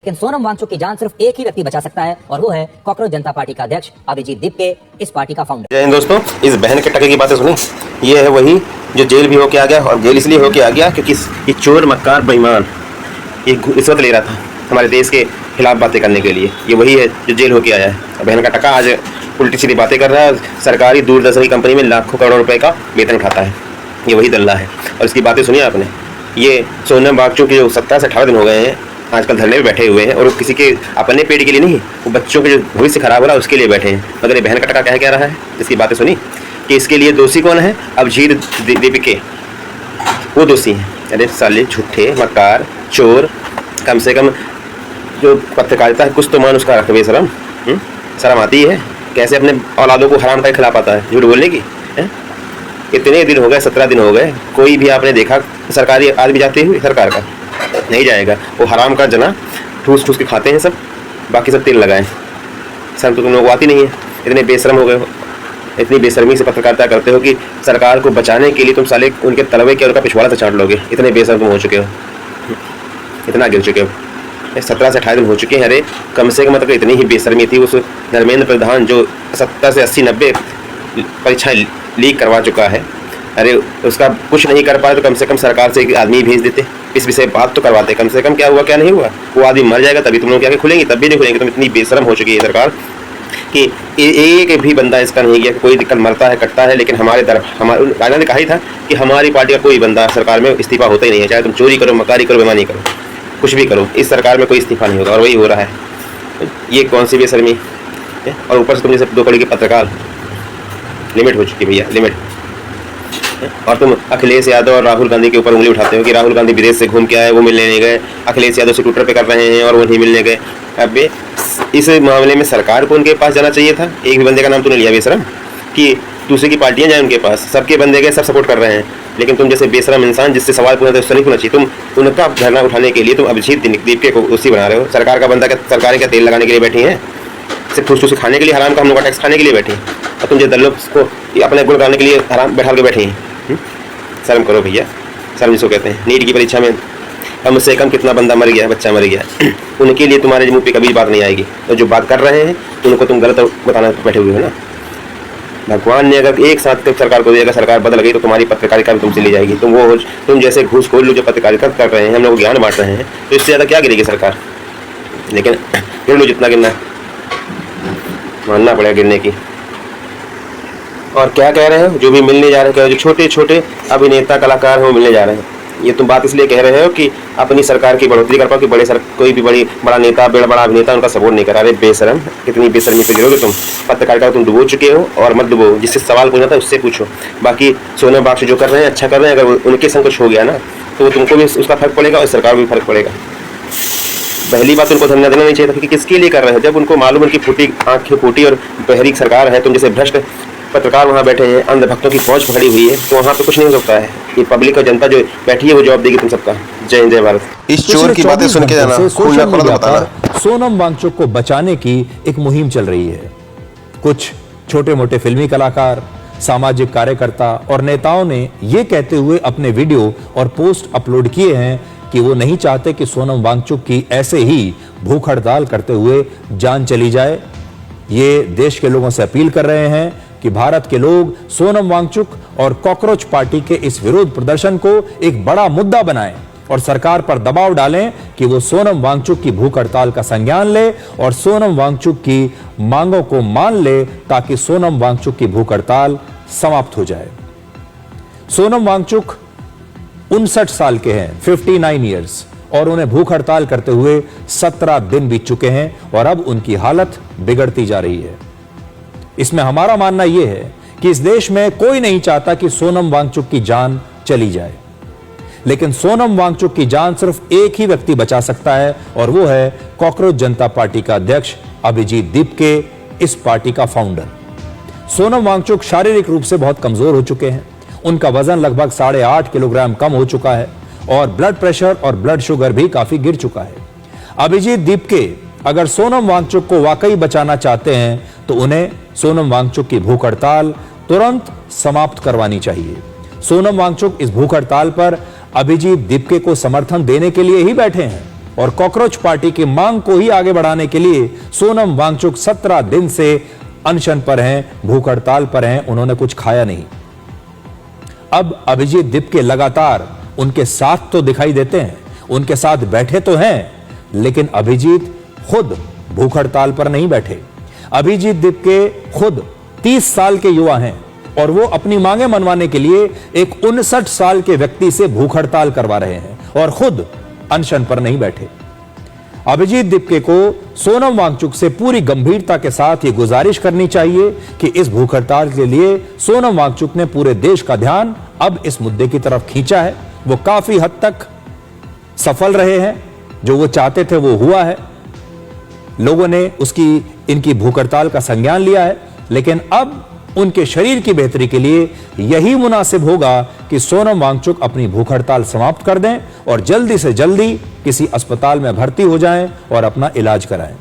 लेकिन सोनम वांगचुक की जान सिर्फ एक ही व्यक्ति बचा सकता है और वो है कॉकरोच जनता पार्टी का अध्यक्ष अभिजीत दीपके, इस पार्टी का फाउंडर। जय हिंद दोस्तों, इस बहन के टके की बातें सुनी। ये है वही जो जेल भी होके आ गया, और जेल इसलिए होके आ गया क्योंकि ये चोर मक्कार बेईमान ये रिश्वत ले रहा था हमारे देश के खिलाफ बातें करने के लिए। ये वही है जो जेल होके आया है। बहन का टका आज उल्टी सीधी बातें कर रहा है, सरकारी दूरदर्शन की कंपनी में लाखों करोड़ रुपए का वेतन उठाता है। ये वही दल्ला है। और इसकी बातें सुनिए आपने। ये सोनम वांगचुक के जो 17 से 18 दिन हो गए हैं आजकल धरने में बैठे हुए हैं, और वो किसी के अपने पेट के लिए नहीं, वो बच्चों के जो भविष्य खराब हो रहा है उसके लिए बैठे हैं। मगर ये बहन का टका कह रहा है, इसकी बातें सुनी कि इसके लिए दोषी कौन है? अभिजीत दीपके, वो दोषी हैं। अरे साले झूठे मक्कार चोर, कम से कम जो पत्रकारिता है कुछ तो मान उसका रख बेशरम। शर्म आती है? कैसे अपने औलादों को हराम का खिला पाता है झूठ बोलने की? इतने दिन हो गए, 17 दिन हो गए, कोई भी आपने देखा सरकारी आदमी जाते हुए? सरकार का नहीं जाएगा। वो हराम का जना ठूस ठूस के खाते हैं सब, बाकी सब तेल लगाए। शर्म तो तुम लोगों को आती नहीं है। इतने बेशरम हो गए हो, इतनी बेशर्मी से पत्रकारिता करते हो कि सरकार को बचाने के लिए तुम साले उनके तलवे के उनका पिछवाड़ा से चाट लोगे। इतने बेशर्म तुम हो चुके हो, इतना गिर चुके हो। 17 से 18 दिन हो चुके हैं। अरे कम से कम मतलब इतनी ही बेशर्मी थी उस धर्मेंद्र प्रधान जो 70 से 80-90 परीक्षाएं लीक करवा चुका है। अरे उसका कुछ नहीं कर पाए तो कम से कम सरकार से एक आदमी भेज देते, इस विषय बात तो करवाते। कम से कम क्या हुआ क्या नहीं हुआ, वो आदमी मर जाएगा तभी तुम लोग क्या खुलेंगी, तब भी नहीं खुलेंगे। तुम इतनी बेशरम हो चुकी है सरकार कि एक भी बंदा इसका नहीं गया। कोई दिक्कत मरता है कटता है, लेकिन हमारे तरफ हमारे राजा ने कहा ही था कि हमारी पार्टी का कोई बंदा सरकार में इस्तीफा होता ही नहीं है। चाहे तुम चोरी करो, मकारी करो, बेईमानी करो, कुछ भी करो, इस सरकार में कोई इस्तीफा नहीं होगा। और वही हो रहा है। ये कौन सी बेशर्मी है? और ऊपर से तुम जैसे 2 कड़ी के पत्रकार, लिमिट हो चुकी भैया, लिमिट। और तुम अखिलेश यादव और राहुल गांधी के ऊपर उंगली उठाते हो कि राहुल गांधी विदेश से घूम के आए, वो मिलने नहीं गए। अखिलेश यादव से ट्विटर पे कर रहे हैं और वो नहीं मिलने गए। अब इस मामले में सरकार को उनके पास जाना चाहिए था। एक भी बंदे का नाम तूने लिया बेशरम कि दूसरे की पार्टियां जाए उनके पास? सबके बंदे गए, सब सपोर्ट कर रहे हैं, लेकिन तुम जैसे बेशरम इंसान जिससे सवाल पूछना था उससे नहीं पूछना चाहिए। तुम उनका धरना उठाने के लिए तुम अभिजीत दीपके को उसी बना रहे हो। सरकार का बंदा क्या सरकार क्या तेल लगाने के लिए बैठी है? सिर्फ ठूस ठूस खाने के लिए, हराम का हम लोग का टैक्स खाने के लिए बैठी हैं। और तुम जो दल्लों को अपने गुण कराने के लिए हराम बैठा के बैठे हैं। शर्म करो भैया, शर्म जिसको कहते हैं। नीट की परीक्षा में कम से कम कितना बंदा मर गया, बच्चा मर गया। उनके लिए तुम्हारे मुंह पे कभी बात नहीं आएगी। और जो बात कर रहे हैं उनको तुम गलत बताना बैठे हुए हो ना। भगवान ने अगर एक साथ सरकार को दिया, सरकार बदल गई तो तुम्हारी पत्रकारिता भी तुमसे ली जाएगी। तुम जैसे घूसखोर लोग जो पत्रकारिता कर रहे हैं, हम लोग ज्ञान बांट रहे हैं, तो इससे ज़्यादा क्या गिरेगी सरकार? लेकिन गिर लो जितना गिरना, मानना पड़ेगा गिरने की। और क्या कह रहे हो? जो भी मिलने जा रहे हैं, जो छोटे छोटे अभिनेता कलाकार हैं वो मिलने जा रहे हैं। ये तुम बात इसलिए कह रहे हो कि अपनी सरकार की बढ़ोतरी कर पाओ कि कोई भी बड़ा नेता, बड़ा अभिनेता उनका सपोर्ट नहीं करा। अरे बेशरम, कितनी बेशर्मी पे गिरोगे तुम। पत्रकारिता तुम डुबो चुके हो, और मत डुबो। जिससे सवाल पूछना था उससे पूछो। बाकी सोनम वांगचुक जो कर रहे हैं अच्छा कर रहे हैं। अगर उनके संग कुछ हो गया ना तो तुमको भी उसका फर्क पड़ेगा और सरकार भी फर्क पड़ेगा। पहली बात उनको धरना देना नहीं चाहिए था कि किसके लिए कर रहे हो। जब उनको मालूम उनकी फूटी आंखें फूटी और बहरी सरकार है, तुम जैसे भ्रष्ट पत्रकार वहाँ बैठे हैं, अंधभक्तों की फौज पकड़ी हुई है, तो वहाँ पे कुछ नहीं हो सकता है। ये पब्लिक और जनता जो बैठी है वो जवाब देगी तुम सबका। जय हिंद, जय भारत। इस चोर की बातें सुन के जाना, सोशल मीडिया पर सोनम वांगचुक को बचाने की एक मुहिम चल रही है। कुछ छोटे मोटे फिल्मी कलाकार, सामाजिक कार्यकर्ता और नेताओं ने ये कहते हुए अपने वीडियो और पोस्ट अपलोड किए हैं कि वो नहीं चाहते कि सोनम वांगचुक की ऐसे ही भूख हड़ताल करते हुए जान चली जाए। ये देश के लोगों से अपील कर रहे हैं कि भारत के लोग सोनम वांगचुक और कॉकरोच पार्टी के इस विरोध प्रदर्शन को एक बड़ा मुद्दा बनाएं और सरकार पर दबाव डालें कि वो सोनम वांगचुक की भूख हड़ताल का संज्ञान ले और सोनम वांगचुक की मांगों को मान ले, ताकि सोनम वांगचुक की भूख हड़ताल समाप्त हो जाए। सोनम वांगचुक 59 साल के हैं, 59 ईयर्स, और उन्हें भूख हड़ताल करते हुए 17 दिन बीत चुके हैं और अब उनकी हालत बिगड़ती जा रही है। इसमें हमारा मानना यह है कि इस देश में कोई नहीं चाहता कि सोनम वांगचुक की जान चली जाए, लेकिन सोनम वांगचुक की जान सिर्फ एक ही व्यक्ति बचा सकता है और वो है कॉकरोच जनता पार्टी का अध्यक्ष अभिजीत दीपके, इस पार्टी का फाउंडर। सोनम वांगचुक शारीरिक रूप से बहुत कमजोर हो चुके हैं। उनका वजन लगभग 8.5 किलोग्राम कम हो चुका है और ब्लड प्रेशर और ब्लड शुगर भी काफी गिर चुका है। अभिजीत दीपके अगर सोनम वांगचुक को वाकई बचाना चाहते हैं तो उन्हें सोनम वांगचुक की भूख हड़ताल तुरंत समाप्त करवानी चाहिए। सोनम वांगचुक इस भूख हड़ताल पर अभिजीत दीपके को समर्थन देने के लिए ही बैठे हैं और कॉकरोच पार्टी की मांग को ही आगे बढ़ाने के लिए सोनम वांगचुक 17 दिन से अनशन पर हैं, भूख हड़ताल पर हैं, उन्होंने कुछ खाया नहीं। अब अभिजीत दीपके लगातार उनके साथ तो दिखाई देते हैं, उनके साथ बैठे तो हैं, लेकिन अभिजीत खुद भूख हड़ताल पर नहीं बैठे। अभिजीत दीपके खुद 30 साल के युवा हैं और वो अपनी मांगे मनवाने के लिए एक 59 साल के व्यक्ति से भूख हड़ताल करवा रहे हैं और खुद अनशन पर नहीं बैठे। अभिजीत दीपके को सोनम वांगचुक से पूरी गंभीरता के साथ ये गुजारिश करनी चाहिए कि इस भूख हड़ताल के लिए सोनम वांगचुक ने पूरे देश का ध्यान अब इस मुद्दे की तरफ खींचा है। वो काफी हद तक सफल रहे हैं, जो वो चाहते थे वो हुआ है, लोगों ने इनकी भूख हड़ताल का संज्ञान लिया है, लेकिन अब उनके शरीर की बेहतरी के लिए यही मुनासिब होगा कि सोनम वांगचुक अपनी भूख हड़ताल समाप्त कर दें और जल्दी से जल्दी किसी अस्पताल में भर्ती हो जाएं और अपना इलाज कराएं।